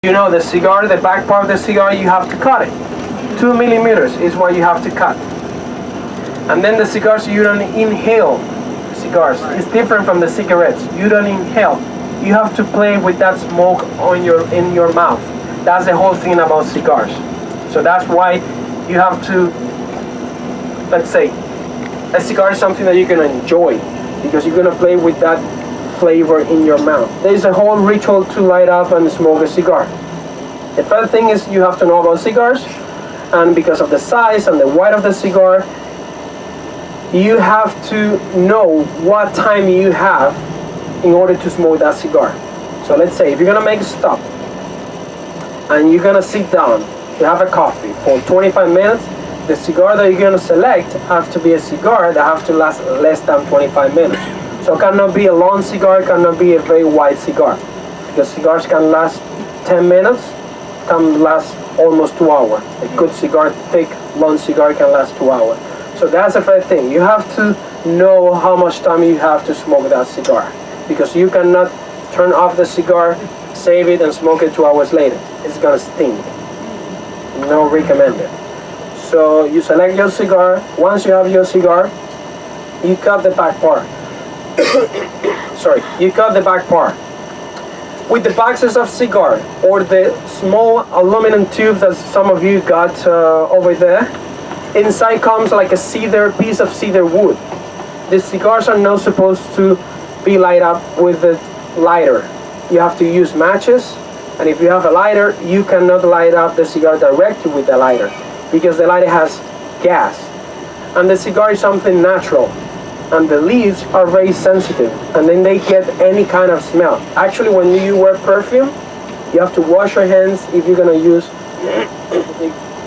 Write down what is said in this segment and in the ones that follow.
You know, the cigar, the back part of the cigar, you have to cut it. 2 millimeters is what you have to cut. And then the cigars, you don't inhale cigars. It's different from the cigarettes. You don't inhale. You have to play with that smoke in your mouth. That's the whole thing about cigars. So that's why you have to, let's say, a cigar is something that you're going to enjoy because you're going to play with that flavor in your mouth. There's a whole ritual to light up and smoke a cigar. The first thing is you have to know about cigars, and because of the size and the weight of the cigar, you have to know what time you have in order to smoke that cigar. So let's say if you're going to make a stop and you're going to sit down to have a coffee for 25 minutes, the cigar that you're going to select has to be a cigar that has to last less than 25 minutes. So it cannot be a long cigar, it cannot be a very wide cigar. Because cigars can last 10 minutes, can last almost 2 hours. A good cigar, thick, long cigar can last 2 hours. So that's the first thing. You have to know how much time you have to smoke that cigar. Because you cannot turn off the cigar, save it, and smoke it 2 hours later. It's gonna stink. No recommended. So you select your cigar. Once you have your cigar, you cut the back part. Sorry, you cut the back part. With the boxes of cigar or the small aluminum tubes that some of you got over there, inside comes like a piece of cedar wood. The cigars are not supposed to be light up with a lighter. You have to use matches, and if you have a lighter, you cannot light up the cigar directly with the lighter because the lighter has gas, and the cigar is something natural. And the leaves are very sensitive, and then they get any kind of smell. Actually, when you wear perfume, you have to wash your hands if you're gonna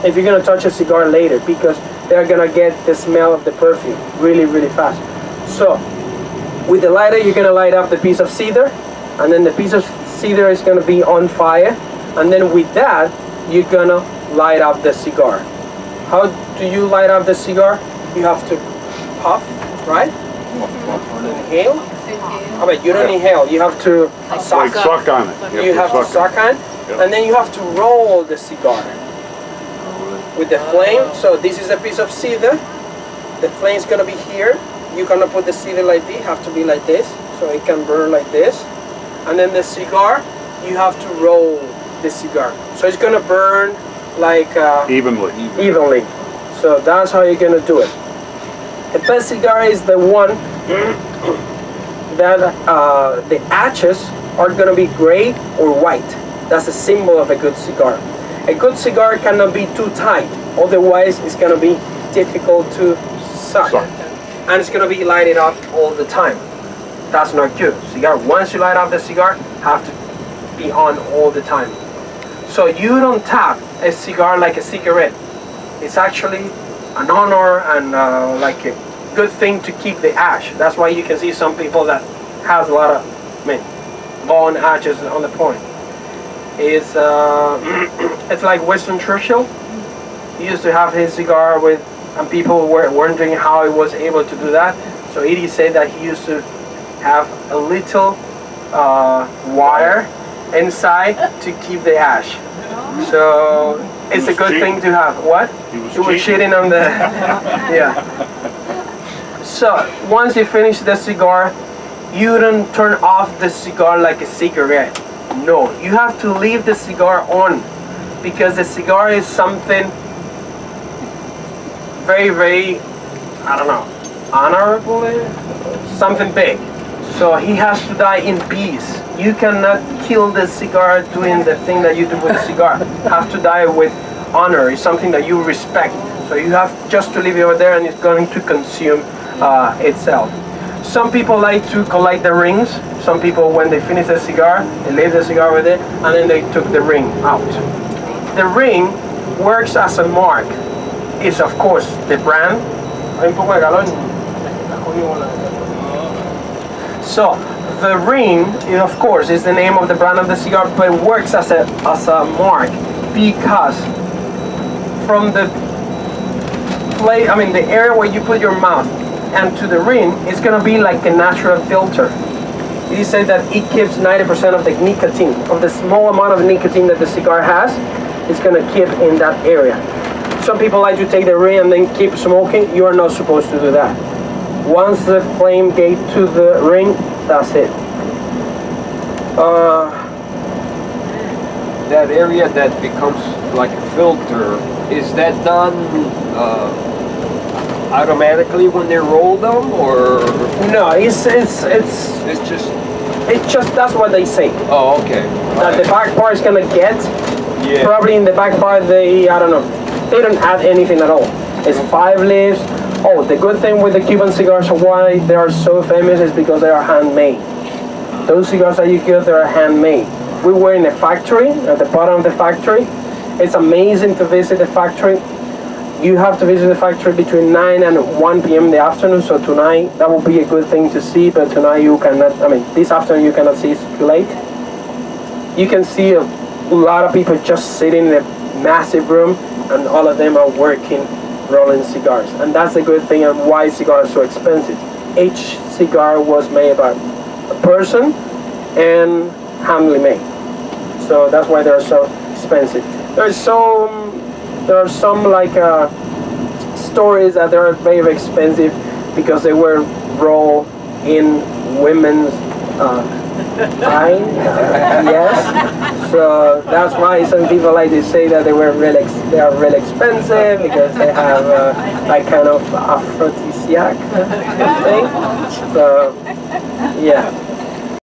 if you're gonna touch a cigar later, because they're gonna get the smell of the perfume really, really fast. So, with the lighter, you're gonna light up the piece of cedar, and then the piece of cedar is gonna be on fire, and then with that, you're gonna light up the cigar. How do you light up the cigar? You have to puff. Right? Inhale? Oh, but you don't inhale. You have to suck. Suck on it. You have to suck on it. Yep. And then you have to roll the cigar with the flame. So this is a piece of cedar. The flame is going to be here. You're going to put the cedar like this. Have to be like this. So it can burn like this. And then the cigar, you have to roll the cigar. So it's going to burn like evenly. So that's how you're going to do it. The best cigar is the one that the ashes are going to be gray or white. That's a symbol of a good cigar. A good cigar cannot be too tight, otherwise it's going to be difficult to suck. And it's going to be lighted up all the time. That's not good. Cigar, once you light up the cigar, have to be on all the time. So you don't tap a cigar like a cigarette. It's actually an honor and like a good thing to keep the ash. That's why you can see some people that has a lot of long ashes on the point. It's like Winston Churchill. He used to have his cigar with, and people were wondering how he was able to do that. So Edie said that he used to have a little wire inside to keep the ash. So it's a good thing to have. What? He was cheating on the... Yeah. So once you finish the cigar, you don't turn off the cigar like a cigarette. No, you have to leave the cigar on, because the cigar is something very, very, I don't know, honorable, something big. So he has to die in peace. You cannot kill the cigar doing the thing that you do with the cigar. You have to die with honor. It's something that you respect. So you have just to leave it over there, and it's going to consume itself. Some people like to collect the rings. Some people, when they finish the cigar, they leave the cigar over there, and then they took the ring out. The ring works as a mark. It's of course the brand. So the ring, of course, is the name of the brand of the cigar, but it works as a mark, because from the place, the area where you put your mouth and to the ring, it's gonna be like a natural filter. He said that it keeps 90% of the nicotine, of the small amount of nicotine that the cigar has, it's gonna keep in that area. Some people like to take the ring and then keep smoking. You are not supposed to do that. Once the flame gets to the ring, that's it. That area that becomes like a filter, is that done automatically when they roll them, or? No, it's just that's what they say. Oh, okay. That the back part is gonna get. Yeah. Probably in the back part I don't know. They don't add anything at all. It's 5 leaves. Oh, the good thing with the Cuban cigars, why they are so famous, is because they are handmade. Those cigars that you get, they are handmade. We were in a factory, at the bottom of the factory. It's amazing to visit the factory. You have to visit the factory between 9 and 1 p.m. in the afternoon, so tonight, that will be a good thing to see, but tonight you cannot, this afternoon you cannot see, it's too late. You can see a lot of people just sitting in a massive room, and all of them are working, rolling cigars. And that's a good thing, and why cigars are so expensive. Each cigar was made by a person and handily made. So that's why they're so expensive. There are some like stories that they're very, very expensive because they were rolled in women's eye. Yes. So that's why some people like to say that they are really expensive because they have like kind of aphrodisiac thing. So yeah.